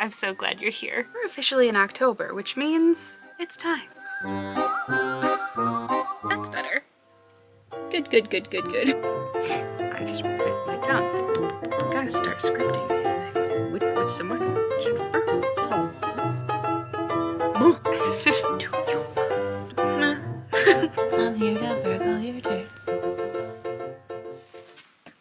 I'm so glad you're here. We're officially in October, which means it's time. That's better. Good, good, good, good, good. I just bit my tongue. I gotta start scripting these things. With some more. I'm here to burgle your turds.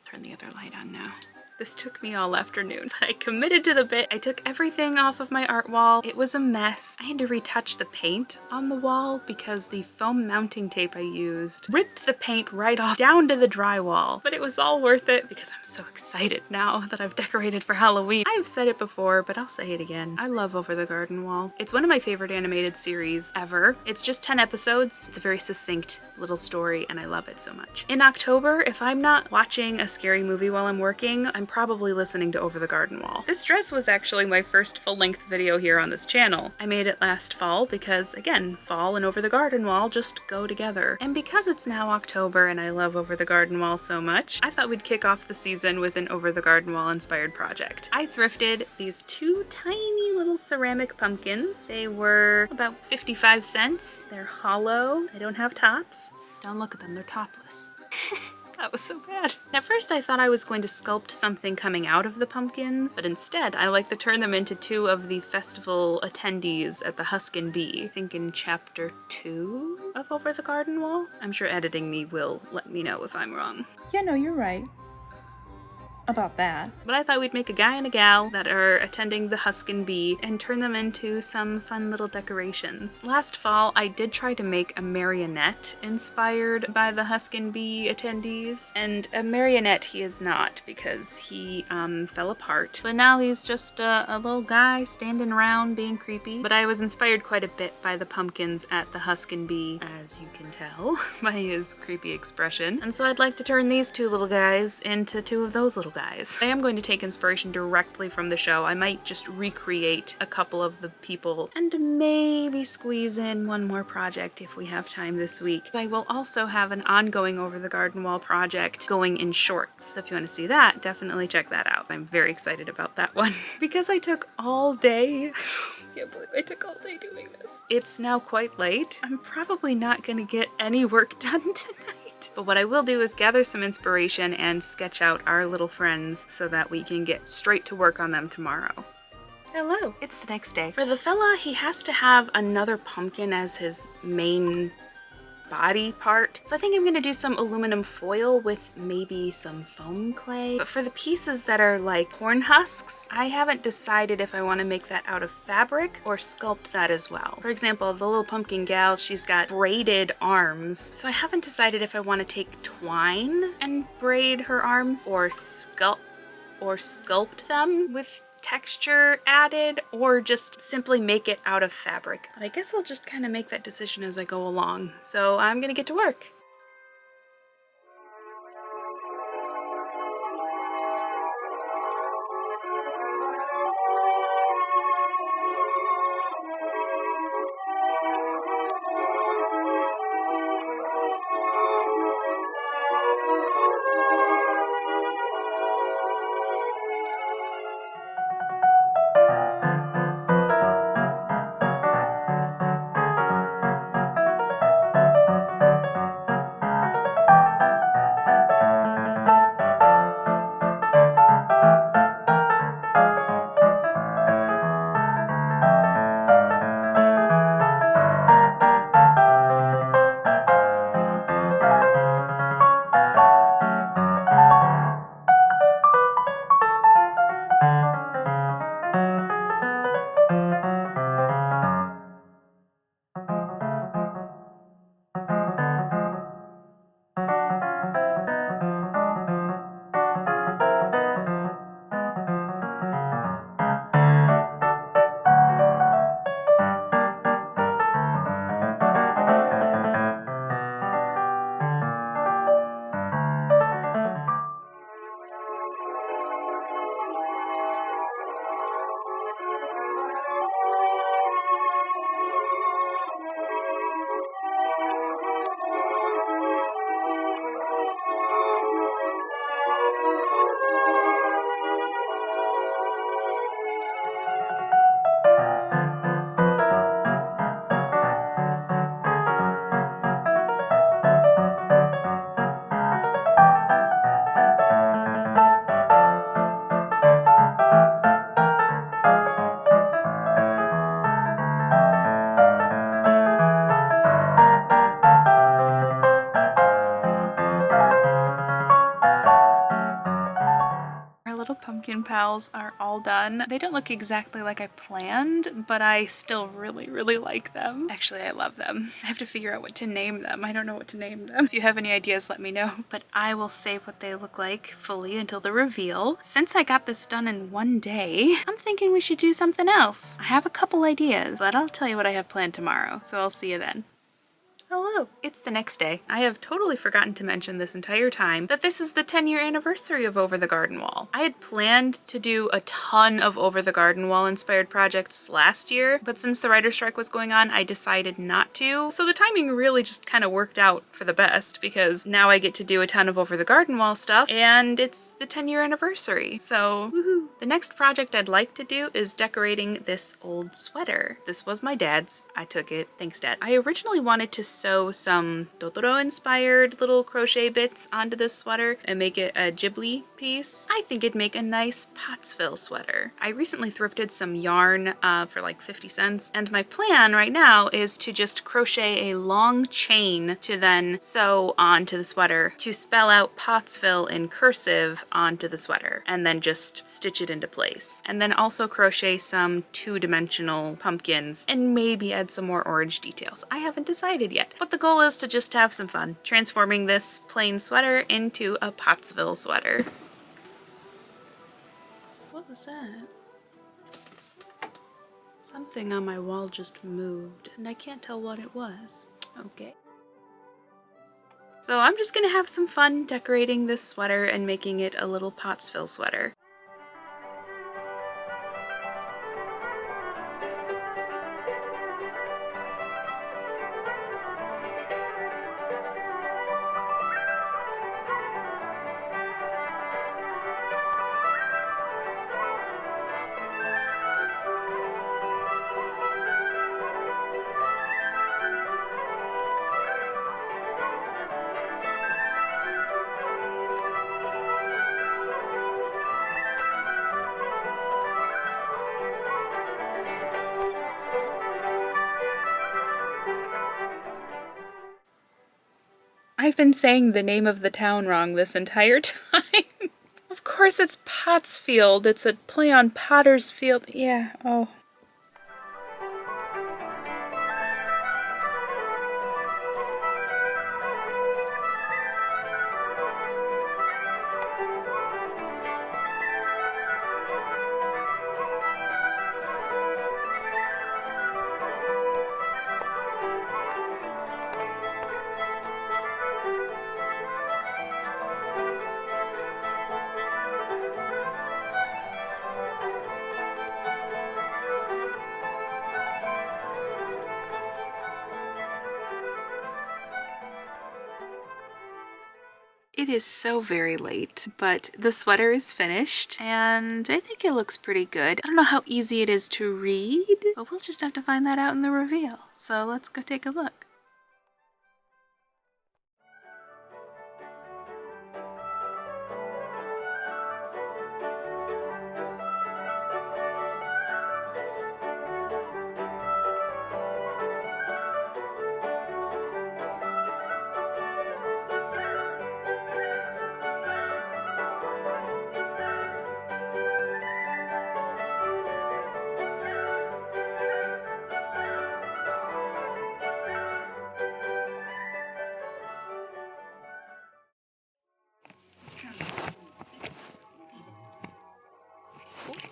Turn the other light on now. This took me all afternoon, but I committed to the bit. I took everything off of my art wall. It was a mess. I had to retouch the paint on the wall because the foam mounting tape I used ripped the paint right off down to the drywall. But it was all worth it because I'm so excited now that I've decorated for Halloween. I've said it before, but I'll say it again. I love Over the Garden Wall. It's one of my favorite animated series ever. It's just 10 episodes. It's a very succinct little story and I love it so much. In October, if I'm not watching a scary movie while I'm working, I'm probably listening to Over the Garden Wall. This dress was actually my first full-length video here on this channel. I made it last fall because, again, fall and Over the Garden Wall just go together. And because it's now October and I love Over the Garden Wall so much, I thought we'd kick off the season with an Over the Garden Wall inspired project. I thrifted these two tiny little ceramic pumpkins. They were about 55 cents. They're hollow. They don't have tops. Don't look at them, they're topless. That was so bad. At first I thought I was going to sculpt something coming out of the pumpkins, but instead I like to turn them into two of the festival attendees at the Husk and Bee. I think in chapter 2 of Over the Garden Wall. I'm sure editing me will let me know if I'm wrong. Yeah, no, you're right about that. But I thought we'd make a guy and a gal that are attending the Husk and Bee and turn them into some fun little decorations. Last fall, I did try to make a marionette inspired by the Husk and Bee attendees. And a marionette he is not because he fell apart. But now he's just a little guy standing around being creepy. But I was inspired quite a bit by the pumpkins at the Husk and Bee, as you can tell by his creepy expression. And so I'd like to turn these two little guys into two of those little guys. I am going to take inspiration directly from the show. I might just recreate a couple of the people and maybe squeeze in one more project if we have time this week. I will also have an ongoing Over the Garden Wall project going in shorts. So if you want to see that, definitely check that out. I'm very excited about that one. Because I took all day, I can't believe I took all day doing this. It's now quite late. I'm probably not gonna get any work done tonight. But what I will do is gather some inspiration and sketch out our little friends so that we can get straight to work on them tomorrow. Hello, it's the next day. For the fella, he has to have another pumpkin as his main body part. So I think I'm gonna do some aluminum foil with maybe some foam clay. But for the pieces that are like corn husks, I haven't decided if I want to make that out of fabric or sculpt that as well. For example, the little pumpkin gal, she's got braided arms. So I haven't decided if I want to take twine and braid her arms or sculpt them with texture added or just simply make it out of fabric. But I guess I'll just kind of make that decision as I go along. So I'm gonna get to work. decoration pals are all done. They don't look exactly like I planned, but I still really, really like them. Actually, I love them. I have to figure out what to name them. I don't know what to name them. If you have any ideas, let me know. But I will save what they look like fully until the reveal. Since I got this done in one day, I'm thinking we should do something else. I have a couple ideas, but I'll tell you what I have planned tomorrow, so I'll see you then. Hello, it's the next day. I have totally forgotten to mention this entire time that this is the 10-year anniversary of Over the Garden Wall. I had planned to do a ton of Over the Garden Wall inspired projects last year, but since the writer's strike was going on, I decided not to. So the timing really just kind of worked out for the best because now I get to do a ton of Over the Garden Wall stuff and it's the 10-year anniversary. So woohoo! The next project I'd like to do is decorating this old sweater. This was my dad's. I took it. Thanks, Dad. I originally wanted to sew some Totoro inspired little crochet bits onto this sweater and make it a Ghibli piece. I think it'd make a nice Pottsfield sweater. I recently thrifted some yarn for like 50 cents and my plan right now is to just crochet a long chain to then sew onto the sweater to spell out Pottsfield in cursive onto the sweater and then just stitch it into place. And then also crochet some two-dimensional pumpkins and maybe add some more orange details. I haven't decided yet. But the goal is to just have some fun, transforming this plain sweater into a Pottsfield sweater. What was that? Something on my wall just moved, and I can't tell what it was. Okay. So I'm just gonna have some fun decorating this sweater and making it a little Pottsfield sweater. I've been saying the name of the town wrong this entire time. Of course it's Pottsfield. It's a play on Potter's Field. Yeah, oh. It is so very late, but the sweater is finished and I think it looks pretty good. I don't know how easy it is to read, but we'll just have to find that out in the reveal. So let's go take a look.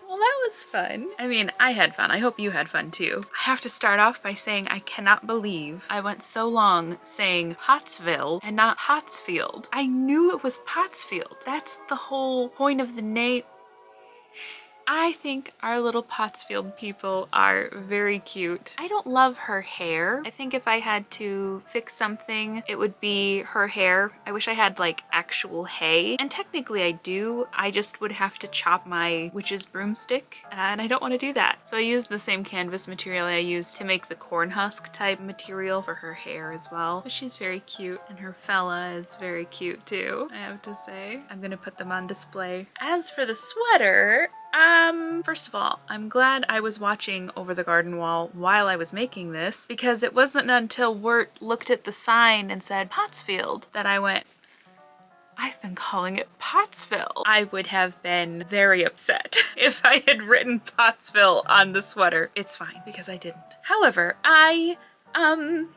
Well, that was fun. I mean, I had fun. I hope you had fun too. I have to start off by saying I cannot believe I went so long saying Pottsville and not Pottsfield. I knew it was Pottsfield. That's the whole point of the name. I think our little Pottsfield people are very cute. I don't love her hair. I think if I had to fix something, it would be her hair. I wish I had like actual hay. And technically I do. I just would have to chop my witch's broomstick and I don't want to do that. So I used the same canvas material I used to make the corn husk type material for her hair as well. But she's very cute and her fella is very cute too, I have to say. I'm gonna put them on display. As for the sweater, first of all, I'm glad I was watching Over the Garden Wall while I was making this because it wasn't until Wirt looked at the sign and said Pottsfield that I went, I've been calling it Pottsfield. I would have been very upset if I had written Pottsville on the sweater. It's fine because I didn't. However,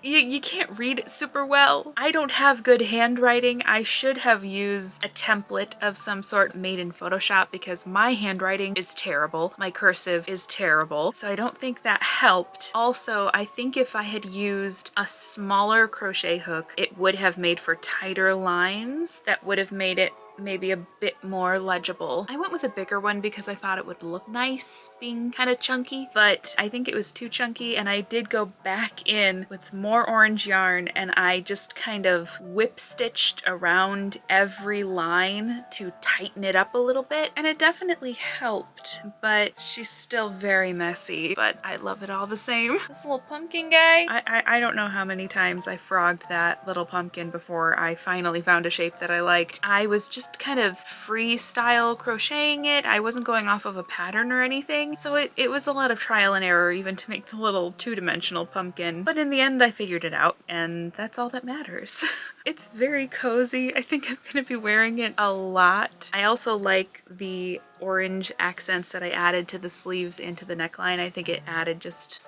you can't read it super well. I don't have good handwriting. I should have used a template of some sort made in Photoshop because my handwriting is terrible. My cursive is terrible. So I don't think that helped. Also, I think if I had used a smaller crochet hook, it would have made for tighter lines that would have made it maybe a bit more legible. I went with a bigger one because I thought it would look nice being kind of chunky, but I think it was too chunky, and I did go back in with more orange yarn and I just kind of whip stitched around every line to tighten it up a little bit, and it definitely helped, but she's still very messy, but I love it all the same. This little pumpkin guy, I don't know how many times I frogged that little pumpkin before I finally found a shape that I liked. I was just kind of freestyle crocheting it. I wasn't going off of a pattern or anything, so it was a lot of trial and error even to make the little two-dimensional pumpkin. But in the end I figured it out, and that's all that matters. It's very cozy. I think I'm gonna be wearing it a lot. I also like the orange accents that I added to the sleeves and to the neckline. I think it added just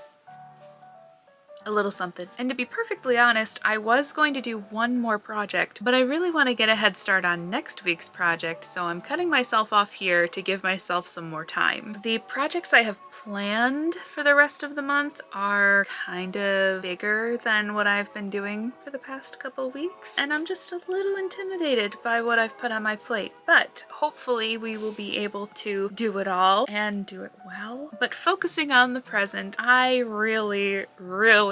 a little something. And to be perfectly honest, I was going to do one more project, but I really want to get a head start on next week's project, so I'm cutting myself off here to give myself some more time. The projects I have planned for the rest of the month are kind of bigger than what I've been doing for the past couple weeks, and I'm just a little intimidated by what I've put on my plate, but hopefully we will be able to do it all and do it well. But focusing on the present, I really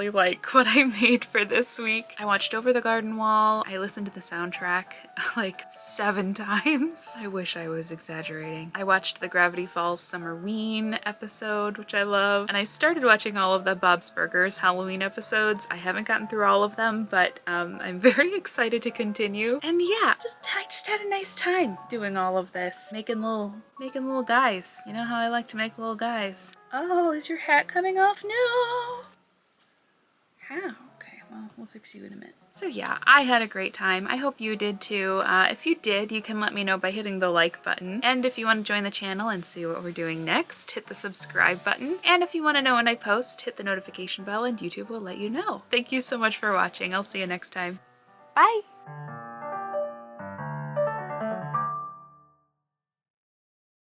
like what I made for this week. I watched Over the Garden Wall. I listened to the soundtrack like 7 times. I wish I was exaggerating. I watched the Gravity Falls Summerween episode, which I love, and I started watching all of the Bob's Burgers Halloween episodes. I haven't gotten through all of them, but I'm very excited to continue. And yeah, I just had a nice time doing all of this, making little guys. You know how I like to make little guys. Oh, is your hat coming off? No! How? Okay, well, we'll fix you in a minute. So yeah, I had a great time. I hope you did too. If you did, you can let me know by hitting the like button. And if you want to join the channel and see what we're doing next, hit the subscribe button. And if you want to know when I post, hit the notification bell and YouTube will let you know. Thank you so much for watching. I'll see you next time. Bye!